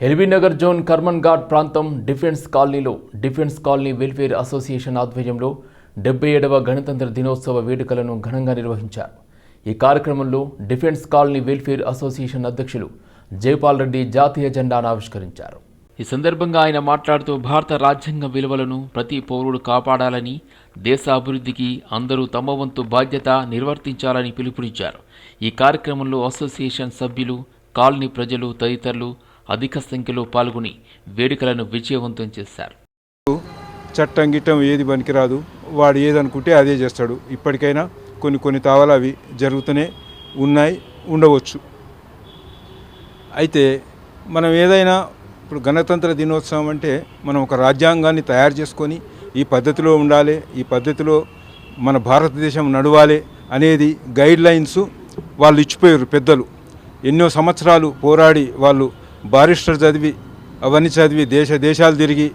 LB Nagar zone Karman ghat ప్రాంతం defence కాలనీలో defence colony welfare association ఆధ్వర్యంలో 77వ గణతంత్ర దినోత్సవ వేడుకలను ఘనంగా నిర్వహించారు. ఈ కార్యక్రమంలో డిఫెన్స్ కాలనీ వెల్ఫేర్ అసోసియేషన్ అధ్యక్షులు జైపాల్ రెడ్డి జాతీయ జెండాను ఆవిష్కరించారు. ఈ సందర్భంగా ఆయన మాట్లాడుతూ భారత రాజ్యాంగ విలువలను ప్రతి పౌరుడు కాపాడాలని, దేశ అభివృద్ధికి అందరూ తమ వంతు బాధ్యత నిర్వర్తించాలని పిలుపునిచ్చారు. ఈ కార్యక్రమంలో అసోసియేషన్ సభ్యులు, కాలనీ ప్రజలు తదితరులు అధిక సంఖ్యలో పాల్గొని వేడుకలను విజయవంతం చేశారు. చట్టం గిట్టం ఏది పనికిరాదు, వాడు ఏదనుకుంటే అదే చేస్తాడు. ఇప్పటికైనా కొన్ని తావలు అవి జరుగుతూనే ఉన్నాయి, ఉండవచ్చు. అయితే మనం ఏదైనా ఇప్పుడు గణతంత్ర దినోత్సవం అంటే మనం ఒక రాజ్యాంగాన్ని తయారు చేసుకొని ఈ పద్ధతిలో ఉండాలి, ఈ పద్ధతిలో మన భారతదేశం నడవాలి అనేది గైడ్ లైన్స్ వాళ్ళు ఇచ్చిపోయారు. పెద్దలు ఎన్నో సంవత్సరాలు పోరాడి వాళ్ళు బారిస్టర్ చదివి అవన్నీ చదివి దేశాలు తిరిగి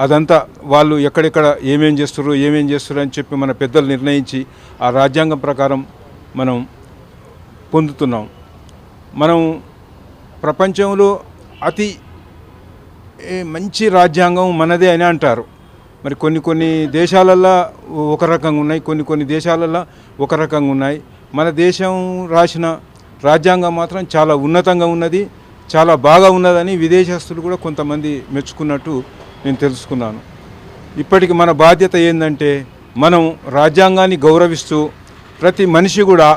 అదంతా వాళ్ళు ఎక్కడెక్కడ ఏమేం చేస్తారు అని చెప్పి మన పెద్దలు నిర్ణయించి ఆ రాజ్యాంగం ప్రకారం మనం పొందుతున్నాం. మనం ప్రపంచంలో అతి మంచి రాజ్యాంగం మనదే అని అంటారు. మరి కొన్ని దేశాలల్లో ఒక రకంగా ఉన్నాయి, కొన్ని దేశాలల్లో ఒక రకంగా ఉన్నాయి. మన దేశం రాసిన రాజ్యాంగం మాత్రం చాలా ఉన్నతంగా ఉన్నది, చాలా బాగా ఉన్నదని విదేశస్తులు కూడా కొంతమంది మెచ్చుకున్నట్టు నేను తెలుసుకున్నాను. ఇప్పటికి మన బాధ్యత ఏంటంటే మనం రాజ్యాంగాన్ని గౌరవిస్తూ ప్రతి మనిషి కూడా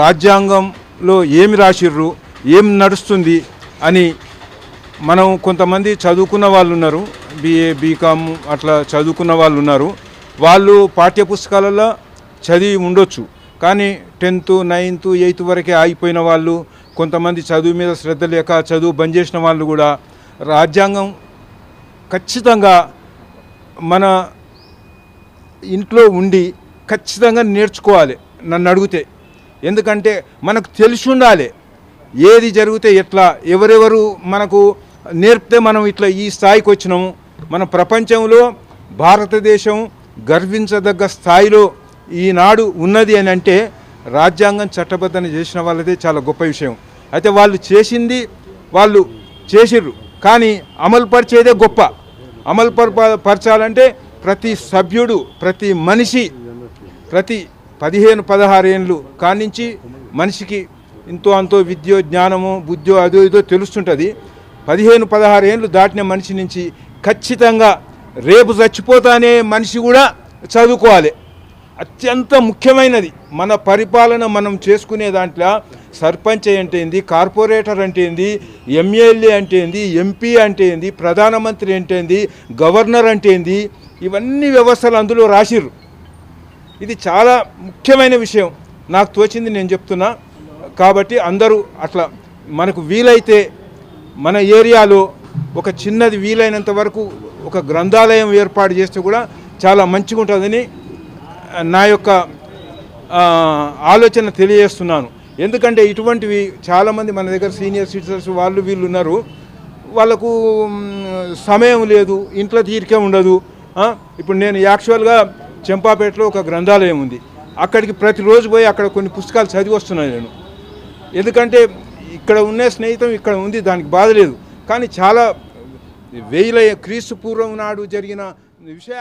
రాజ్యాంగంలో ఏమి రాసిర్రు, ఏం నడుస్తుంది అని మనం కొంతమంది చదువుకున్న వాళ్ళు ఉన్నారు, BA BCom అట్లా చదువుకున్న వాళ్ళు ఉన్నారు. వాళ్ళు పాఠ్యపుస్తకాలలో చదివి ఉండొచ్చు, కానీ 10th 9th 8th వరకే ఆగిపోయిన వాళ్ళు, కొంతమంది చదువు మీద శ్రద్ధ లేక చదువు బంద్ చేసిన వాళ్ళు కూడా రాజ్యాంగం ఖచ్చితంగా మన ఇంట్లో ఉండి ఖచ్చితంగా నేర్చుకోవాలి నన్ను అడిగితే. ఎందుకంటే మనకు తెలిసి ఉండాలి ఏది జరిగితే ఎట్లా, ఎవరెవరు మనకు నేర్పితే మనం ఇట్లా ఈ స్థాయికి వచ్చినాము. మన ప్రపంచంలో భారతదేశం గర్వించదగ్గ స్థాయిలో ఈనాడు ఉన్నది అని అంటే రాజ్యాంగం చట్టబద్ధన చేసిన వాళ్ళదే చాలా గొప్ప విషయం. అయితే వాళ్ళు చేసింది వాళ్ళు చేసిర్రు, కానీ అమలు పరిచేదే గొప్ప. అమలు పరచాలంటే ప్రతి సభ్యుడు, ప్రతి మనిషి, ప్రతి 15-16 ఏళ్ళు కానించి మనిషికి ఇంతో అంతో విద్యో జ్ఞానమో బుద్ధ్యో అదో ఇదో తెలుస్తుంటుంది. 15-16 ఏళ్ళు దాటిన మనిషి నుంచి ఖచ్చితంగా రేపు చచ్చిపోతానే మనిషి కూడా చదువుకోవాలి. అత్యంత ముఖ్యమైనది మన పరిపాలన మనం చేసుకునే దాంట్లో సర్పంచ్ అంటే ఏంది, కార్పొరేటర్ అంటే ఏంది, MLA అంటే ఏంది, MP అంటే ఏంది, ప్రధానమంత్రి అంటే ఏంది, గవర్నర్ అంటే ఏంది, ఇవన్నీ వ్యవస్థలు అందులో రాసిర్రు. ఇది చాలా ముఖ్యమైన విషయం. నాకు తోచింది నేను చెప్తున్నా. కాబట్టి అందరూ అట్లా మనకు వీలైతే మన ఏరియాలో ఒక చిన్నది వీలైనంత వరకు ఒక గ్రంథాలయం ఏర్పాటు చేస్తే కూడా చాలా మంచిగా ఉంటుందని నా యొక్క ఆలోచన తెలియజేస్తున్నాను. ఎందుకంటే ఇటువంటివి చాలామంది మన దగ్గర సీనియర్ సిటిజన్స్ వాళ్ళు వీళ్ళు ఉన్నారు, వాళ్ళకు సమయం లేదు, ఇంట్లో తీరికే ఉండదు. ఇప్పుడు నేను యాక్చువల్గా చెంపాపేటలో ఒక గ్రంథాలయం ఉంది, అక్కడికి ప్రతిరోజు పోయి అక్కడ కొన్ని పుస్తకాలు చదివి వస్తున్నాను నేను. ఎందుకంటే ఇక్కడ ఉన్న స్నేహితం ఇక్కడ ఉంది, దానికి బాధ లేదు. కానీ చాలా క్రీస్తు పూర్వం నాడు జరిగిన విషయాలు